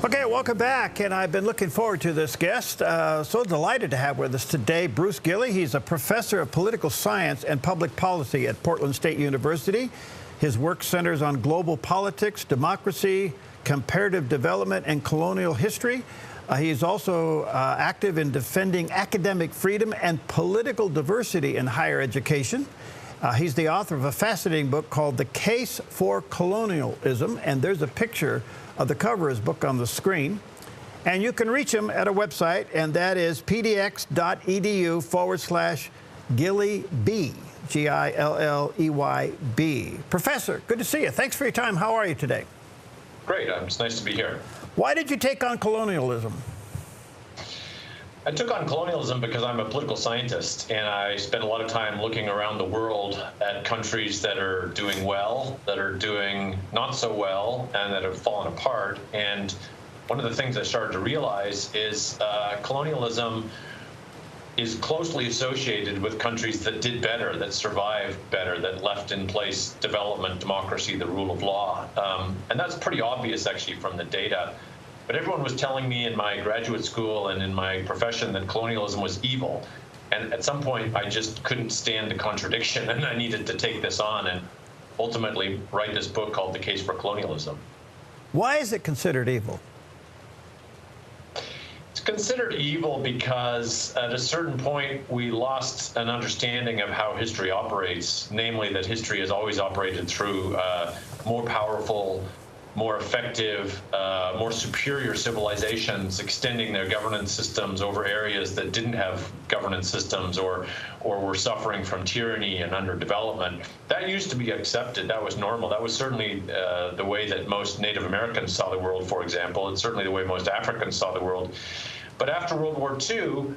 Okay, welcome back, and I've been looking forward to this guest. So delighted to have with us today Bruce Gilley. He's a professor of political science and public policy at Portland State University. His work centers on global politics, democracy, comparative development, and colonial history. He's also active in defending academic freedom and political diversity in higher education. He's the author of a fascinating book called The Case for Colonialism, and there's a picture of the cover of his book on the screen. And you can reach him at a website, and that is pdx.edu/GilleyB, G-I-L-L-E-Y-B. Professor, good to see you. Thanks for your time. How are you today? Great. It's nice to be here. Why did you take on colonialism? I took on colonialism because I'm a political scientist, and I spend a lot of time looking around the world at countries that are doing well, that are doing not so well, and that have fallen apart. And one of the things I started to realize is colonialism is closely associated with countries that did better, that survived better, that left in place development, democracy, the rule of law. And that's pretty obvious, actually, from the data. But everyone was telling me in my graduate school and in my profession that colonialism was evil. And at some point, I just couldn't stand the contradiction, and I needed to take this on and ultimately write this book called The Case for Colonialism. Why is it considered evil? It's considered evil because at a certain point, we lost an understanding of how history operates, namely that history has always operated through more powerful, more effective, more superior civilizations extending their governance systems over areas that didn't have governance systems or were suffering from tyranny and underdevelopment. That used to be accepted. That was normal. That was certainly the way that most Native Americans saw the world, for example. It's certainly the way most Africans saw the world. But after World War II,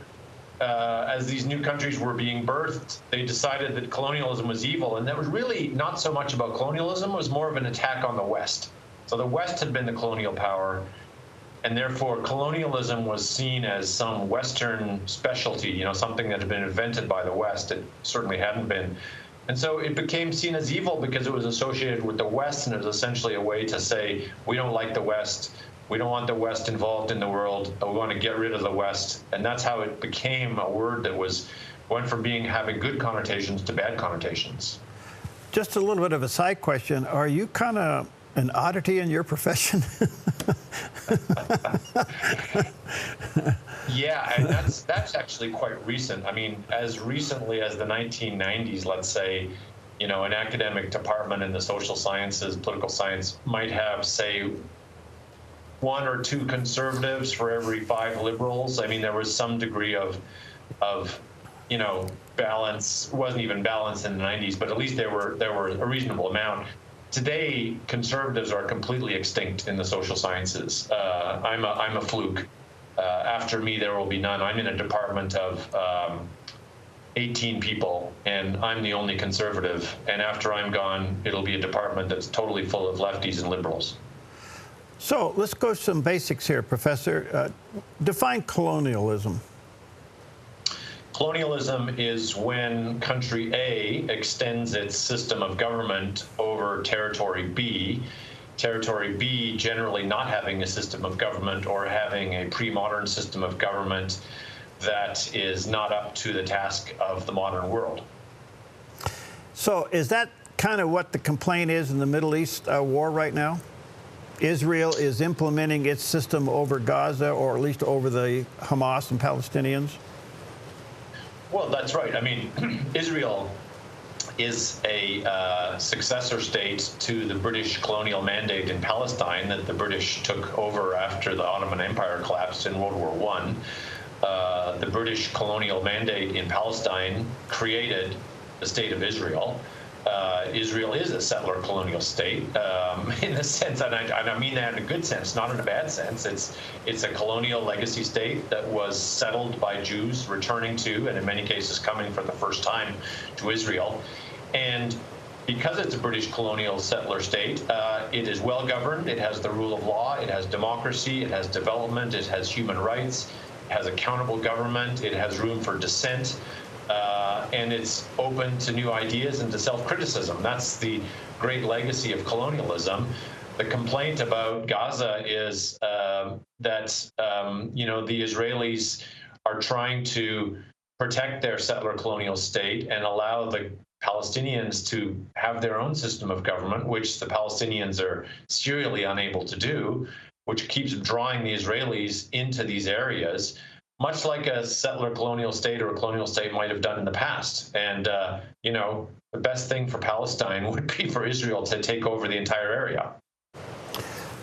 as these new countries were being birthed, they decided that colonialism was evil. And that was really not so much about colonialism. It was more of an attack on the West. So the West had been the colonial power, and therefore colonialism was seen as some Western specialty, something that had been invented by the West. It certainly hadn't been. And so it became seen as evil because it was associated with the West, and it was essentially a way to say, we don't like the West, we don't want the West involved in the world, we want to get rid of the West. And that's how it became a word that went from having good connotations to bad connotations. Just a little bit of a side question. Are you kind of an oddity in your profession? Yeah, and that's actually quite recent. I mean, as recently as the 1990s, let's say, an academic department in the social sciences, political science might have, say, 1 or 2 conservatives for every 5 liberals. I mean, there was some degree of balance. It wasn't even balance in the 90s, but at least there were a reasonable amount. Today, conservatives are completely extinct in the social sciences. I'm a fluke. After me, there will be none. I'm in a department of 18 people, and I'm the only conservative. And after I'm gone, it'll be a department that's totally full of lefties and liberals. So let's go some basics here, Professor. Define colonialism. Colonialism is when country A extends its system of government over territory B, territory B generally not having a system of government or having a pre-modern system of government that is not up to the task of the modern world. So is that kind of what the complaint is in the Middle East war right now? Israel is implementing its system over Gaza, or at least over the Hamas and Palestinians? Well, that's right. I mean, Israel is a successor state to the British colonial mandate in Palestine that the British took over after the Ottoman Empire collapsed in World War I. The British colonial mandate in Palestine created the state of Israel. Israel is a settler colonial state in a sense, and I mean that in a good sense, not in a bad sense. It's a colonial legacy state that was settled by Jews returning to, and in many cases coming for the first time to Israel. And because it's a British colonial settler state, it is well governed, it has the rule of law, it has democracy, it has development, it has human rights, it has accountable government, it has room for dissent. And it's open to new ideas and to self-criticism. That's the great legacy of colonialism. The complaint about Gaza is that the Israelis are trying to protect their settler colonial state and allow the Palestinians to have their own system of government, which the Palestinians are serially unable to do, which keeps drawing the Israelis into these areas, much like a settler colonial state or a colonial state might have done in the past. And, the best thing for Palestine would be for Israel to take over the entire area.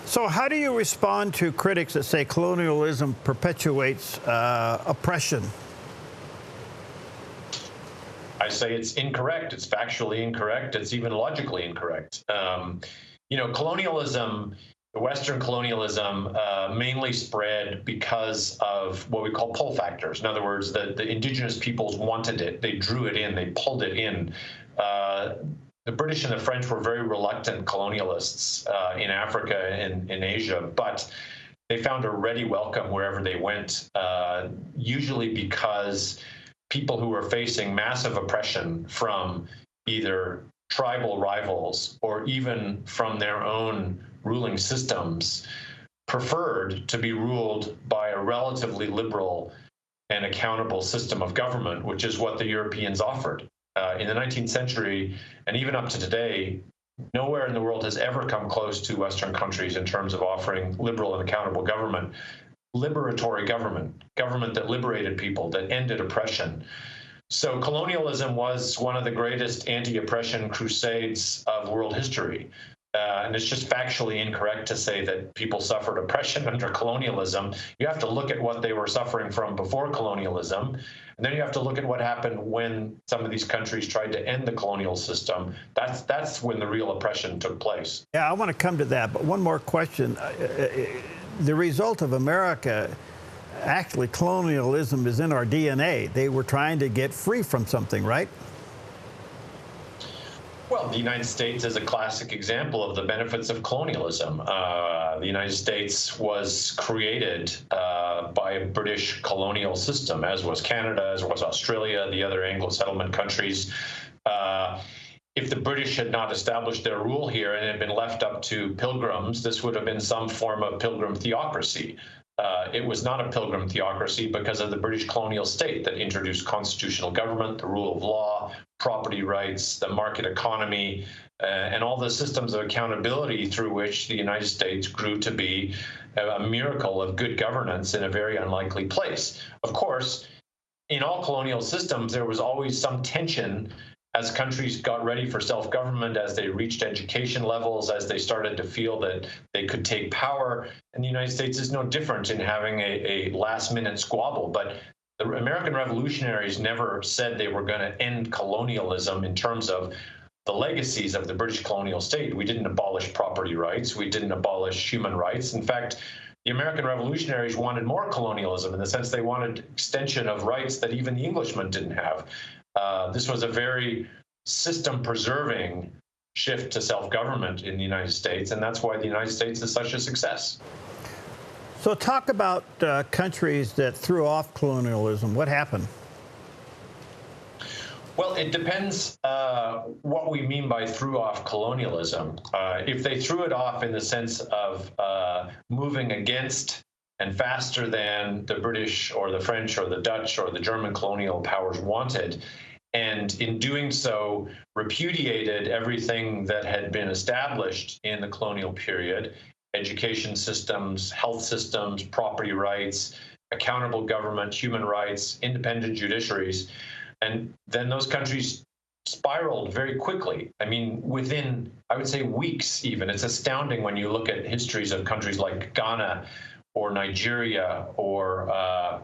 So how do you respond to critics that say colonialism perpetuates oppression? I say it's incorrect. It's factually incorrect. It's even logically incorrect. Colonialism, the Western colonialism, mainly spread because of what we call pull factors. In other words, the indigenous peoples wanted it. They drew it in. They pulled it in. The British and the French were very reluctant colonialists in Africa and in Asia, but they found a ready welcome wherever they went, usually because people who were facing massive oppression from either tribal rivals or even from their own ruling systems preferred to be ruled by a relatively liberal and accountable system of government, which is what the Europeans offered. In the 19th century, and even up to today, nowhere in the world has ever come close to Western countries in terms of offering liberal and accountable government, liberatory government, government that liberated people, that ended oppression. So colonialism was one of the greatest anti-oppression crusades of world history. And it's just factually incorrect to say that people suffered oppression under colonialism. You have to look at what they were suffering from before colonialism, and then you have to look at what happened when some of these countries tried to end the colonial system. That's when the real oppression took place. Yeah, I want to come to that, but one more question. The result of America, actually, colonialism is in our DNA. They were trying to get free from something, right? Well, the United States is a classic example of the benefits of colonialism. The United States was created by a British colonial system, as was Canada, as was Australia, the other Anglo-settlement countries. If the British had not established their rule here and it had been left up to pilgrims, this would have been some form of pilgrim theocracy. It was not a pilgrim theocracy because of the British colonial state that introduced constitutional government, the rule of law, property rights, the market economy, and all the systems of accountability through which the United States grew to be a miracle of good governance in a very unlikely place. Of course, in all colonial systems, there was always some tension as countries got ready for self-government, as they reached education levels, as they started to feel that they could take power. And the United States is no different in having a last-minute squabble. But the American revolutionaries never said they were going to end colonialism in terms of the legacies of the British colonial state. We didn't abolish property rights. We didn't abolish human rights. In fact, the American revolutionaries wanted more colonialism in the sense they wanted extension of rights that even the Englishmen didn't have. This was a very system-preserving shift to self-government in the United States, and that's why the United States is such a success. So talk about countries that threw off colonialism. What happened? Well, it depends what we mean by threw off colonialism. If they threw it off in the sense of moving against and faster than the British or the French or the Dutch or the German colonial powers wanted, and in doing so repudiated everything that had been established in the colonial period, education systems, health systems, property rights, accountable government, human rights, independent judiciaries, and then those countries spiraled very quickly. I mean, within, I would say, weeks even. It's astounding when you look at histories of countries like Ghana or Nigeria or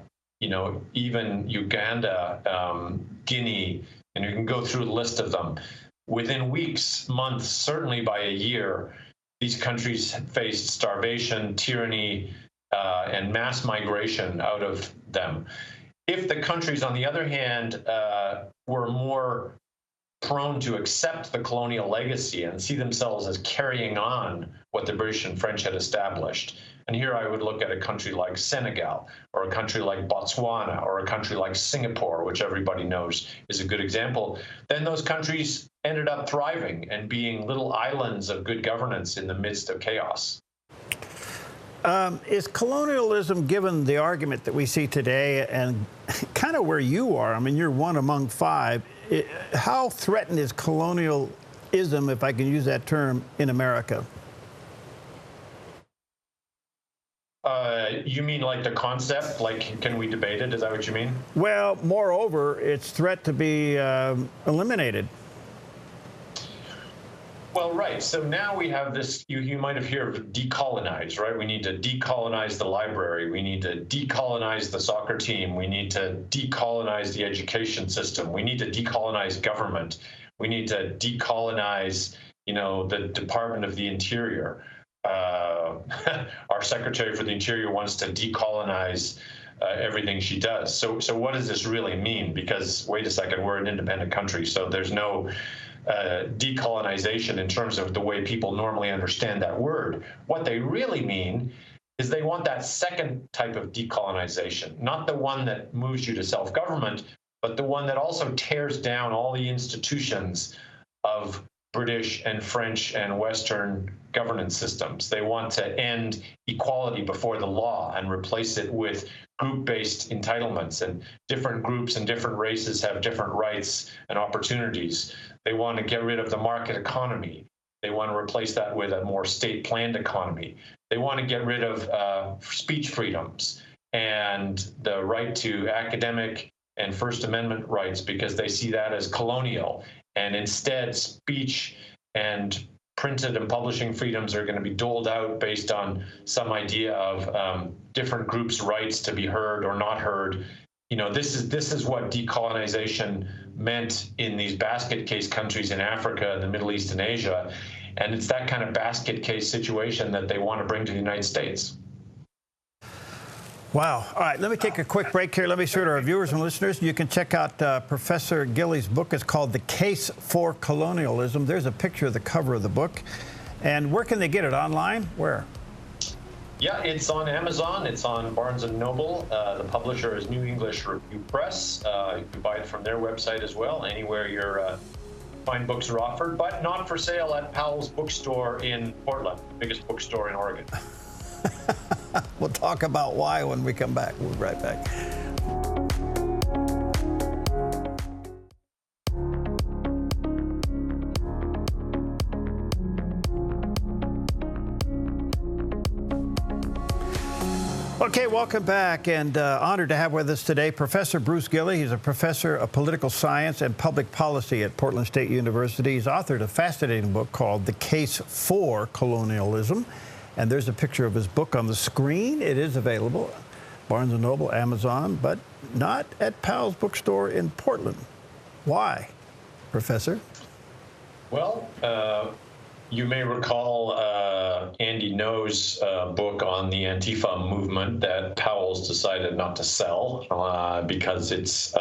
even Uganda, Guinea, and you can go through a list of them. Within weeks, months, certainly by a year, these countries faced starvation, tyranny, and mass migration out of them. If the countries, on the other hand, were more prone to accept the colonial legacy and see themselves as carrying on what the British and French had established, And here I would look at a country like Senegal, or a country like Botswana, or a country like Singapore, which everybody knows is a good example. Then those countries ended up thriving and being little islands of good governance in the midst of chaos. Is colonialism, given the argument that we see today and kind of where you are, I mean, you're one among five, how threatened is colonialism, if I can use that term, in America? You mean like the concept? Like, can we debate it? Is that what you mean? Well, moreover, its threat to be eliminated. Well, right. So now we have this, you might have heard of decolonize, right? We need to decolonize the library. We need to decolonize the soccer team. We need to decolonize the education system. We need to decolonize government. We need to decolonize, the Department of the Interior. Our Secretary for the Interior wants to decolonize everything she does. So what does this really mean? Because, wait a second, we're an independent country, so there's no decolonization in terms of the way people normally understand that word. What they really mean is they want that second type of decolonization, not the one that moves you to self-government, but the one that also tears down all the institutions of British and French and Western governance systems. They want to end equality before the law and replace it with group-based entitlements, and different groups and different races have different rights and opportunities. They want to get rid of the market economy. They want to replace that with a more state-planned economy. They want to get rid of speech freedoms and the right to academic and First Amendment rights, because they see that as colonial. And instead, speech and printed and publishing freedoms are going to be doled out based on some idea of different groups' rights to be heard or not heard. This is what decolonization meant in these basket case countries in Africa, the Middle East, and Asia. And it's that kind of basket case situation that they want to bring to the United States. Wow. All right, let me take a quick break here. Let me show to our viewers and listeners. You can check out Professor Gilley's book. It's called The Case for Colonialism. There's a picture of the cover of the book. And where can they get it? Online? Where? Yeah, it's on Amazon. It's on Barnes & Noble. The publisher is New English Review Press. You can buy it from their website as well, anywhere your fine books are offered, but not for sale at Powell's Bookstore in Portland, the biggest bookstore in Oregon. We'll talk about why when we come back. We'll be right back. Okay, welcome back, and honored to have with us today Professor Bruce Gilley. He's a professor of political science and public policy at Portland State University. He's authored a fascinating book called The Case for Colonialism. And there's a picture of his book on the screen. It is available, Barnes & Noble, Amazon, but not at Powell's Bookstore in Portland. Why, Professor? Well, you may recall Andy Ngo's book on the Antifa movement that Powell's decided not to sell because its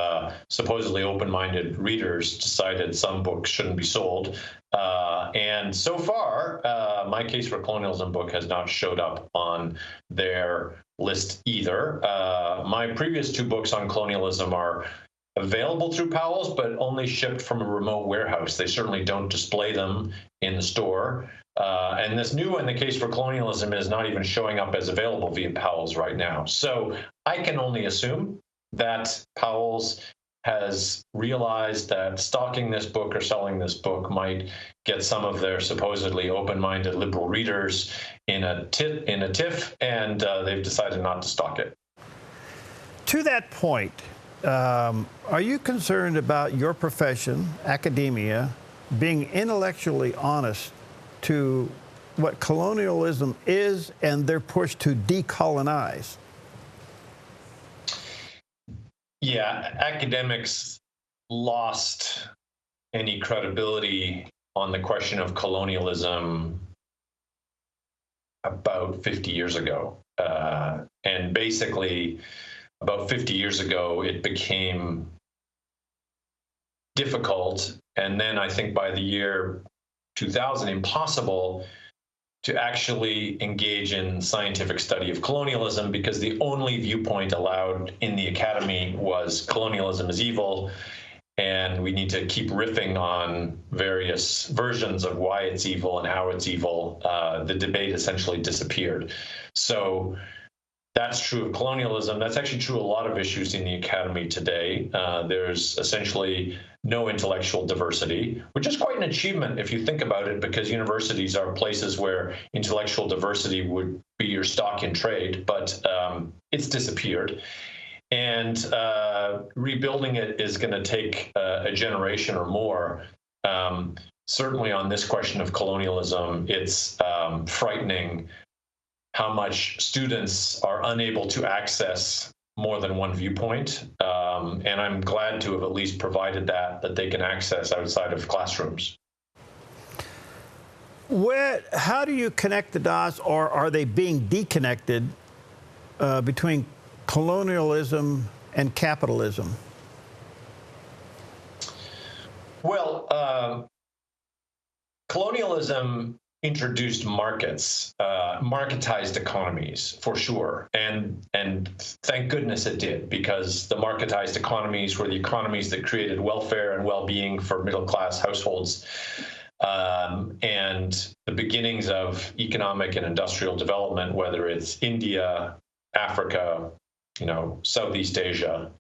supposedly open-minded readers decided some books shouldn't be sold. And so far, My Case for Colonialism book has not showed up on their list either. My previous two books on colonialism are available through Powell's, but only shipped from a remote warehouse. They certainly don't display them in the store. And this new one, The Case for Colonialism, is not even showing up as available via Powell's right now. So I can only assume that Powell's has realized that stocking this book or selling this book might get some of their supposedly open-minded liberal readers in a tiff, and they've decided not to stock it. To that point, are you concerned about your profession, academia, being intellectually honest to what colonialism is and their push to decolonize? Yeah, academics lost any credibility on the question of colonialism about 50 years ago. And basically, about 50 years ago, it became difficult. And then I think by the year 2000, impossible to actually engage in scientific study of colonialism, because the only viewpoint allowed in the academy was colonialism is evil, and we need to keep riffing on various versions of why it's evil and how it's evil. The debate essentially disappeared. So that's true of colonialism. That's actually true of a lot of issues in the academy today. There's essentially no intellectual diversity, which is quite an achievement if you think about it, because universities are places where intellectual diversity would be your stock in trade, but it's disappeared. And rebuilding it is going to take a generation or more. Certainly on this question of colonialism, it's frightening how much students are unable to access more than one viewpoint. And I'm glad to have at least provided that they can access outside of classrooms. How do you connect the dots, or are they being deconnected between colonialism and capitalism? Well, colonialism introduced markets, marketized economies, for sure. And thank goodness it did, because the marketized economies were the economies that created welfare and well-being for middle-class households, and the beginnings of economic and industrial development, whether it's India, Africa, Southeast Asia.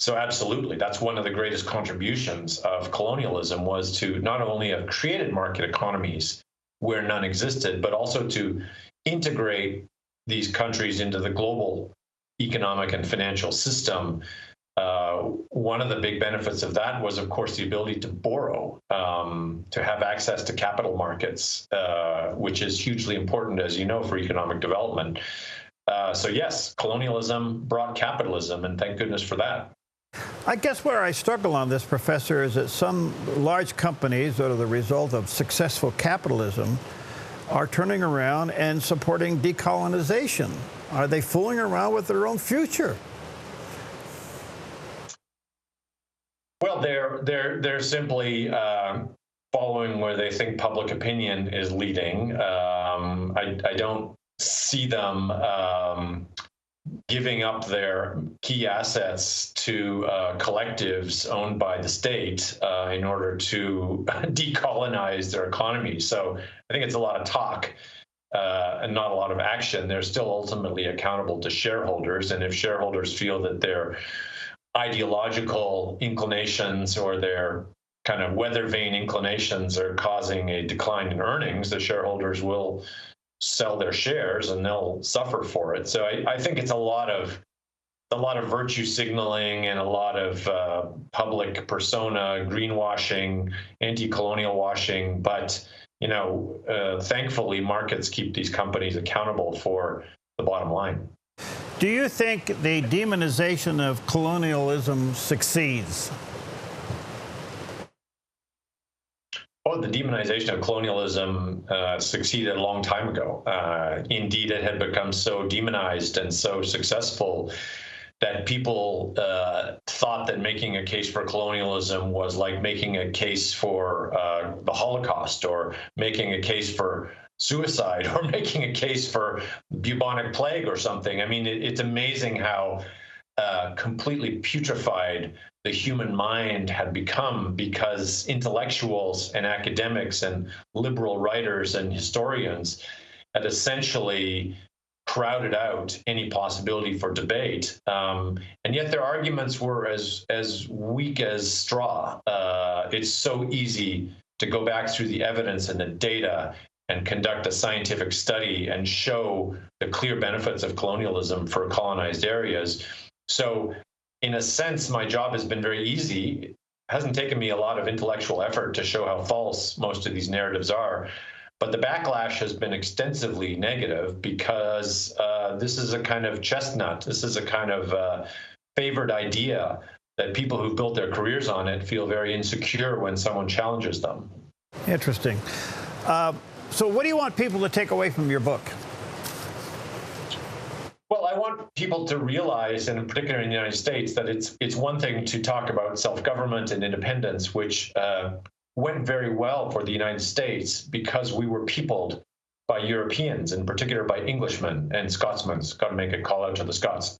So absolutely, that's one of the greatest contributions of colonialism, was to not only have created market economies where none existed, but also to integrate these countries into the global economic and financial system. One of the big benefits of that was, of course, the ability to borrow, to have access to capital markets, which is hugely important, as you know, for economic development. So yes, colonialism brought capitalism, and thank goodness for that. I guess where I struggle on this, Professor, is that some large companies that are the result of successful capitalism are turning around and supporting decolonization. Are they fooling around with their own future? Well, they're simply following where they think public opinion is leading. I don't see them giving up their key assets to collectives owned by the state in order to decolonize their economy. So I think it's a lot of talk and not a lot of action. They're still ultimately accountable to shareholders, and if shareholders feel that their ideological inclinations or their kind of weather vane inclinations are causing a decline in earnings, the shareholders will sell their shares and they'll suffer for it. So I think it's a lot of virtue signaling and a lot of public persona greenwashing, anti-colonial washing. But thankfully, markets keep these companies accountable for the bottom line. Do you think the demonization of colonialism succeeds? Oh, the demonization of colonialism succeeded a long time ago. Indeed, it had become so demonized and so successful that people thought that making a case for colonialism was like making a case for the Holocaust, or making a case for suicide, or making a case for bubonic plague or something. I mean, it's amazing how completely putrefied the human mind had become, because intellectuals and academics and liberal writers and historians had essentially crowded out any possibility for debate, and yet their arguments were as weak as straw. It's so easy to go back through the evidence and the data and conduct a scientific study and show the clear benefits of colonialism for colonized areas. So in a sense, my job has been very easy. It hasn't taken me a lot of intellectual effort to show how false most of these narratives are. But the backlash has been extensively negative, because this is a kind of chestnut. This is a kind of favored idea that people who've built their careers on it feel very insecure when someone challenges them. Interesting. So what do you want people to take away from your book? Well, I want people to realize, and in particular in the United States, that it's one thing to talk about self-government and independence, which went very well for the United States because we were peopled by Europeans, in particular by Englishmen and Scotsmen. Got to make a call out to the Scots.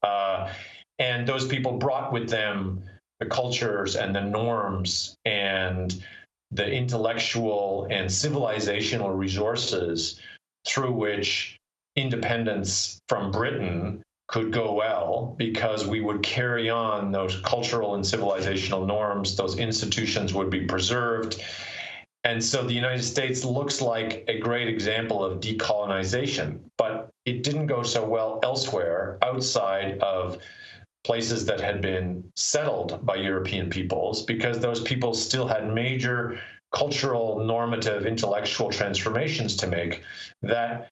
And those people brought with them the cultures and the norms and the intellectual and civilizational resources through which independence from Britain could go well, because we would carry on those cultural and civilizational norms, those institutions would be preserved. And so the United States looks like a great example of decolonization, but it didn't go so well elsewhere outside of places that had been settled by European peoples, because those peoples still had major cultural, normative, intellectual transformations to make that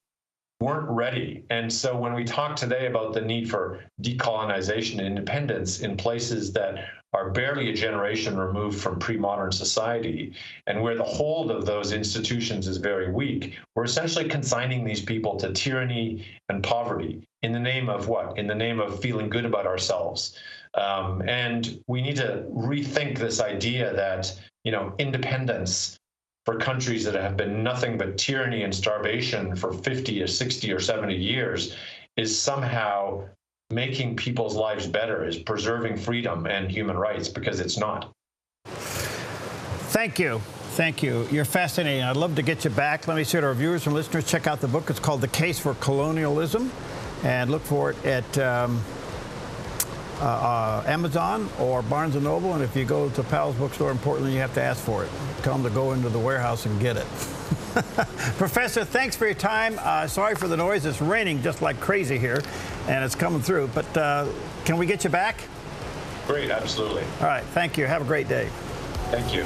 weren't ready. And so when we talk today about the need for decolonization and independence in places that are barely a generation removed from pre-modern society, and where the hold of those institutions is very weak, we're essentially consigning these people to tyranny and poverty in the name of what? In the name of feeling good about ourselves. And we need to rethink this idea that, independence for countries that have been nothing but tyranny and starvation for 50 or 60 or 70 years is somehow making people's lives better, is preserving freedom and human rights, because it's not. Thank you. Thank you. You're fascinating. I'd love to get you back. Let me say to our viewers and listeners, check out the book. It's called The Case for Colonialism, and look for it at Amazon or Barnes & Noble. And if you go to Powell's bookstore in Portland, you have to ask for it. Tell them to go into the warehouse and get it. Professor, thanks for your time. Sorry for the noise. It's raining just like crazy here, and it's coming through. But can we get you back? Great, absolutely. All right, thank you. Have a great day. Thank you.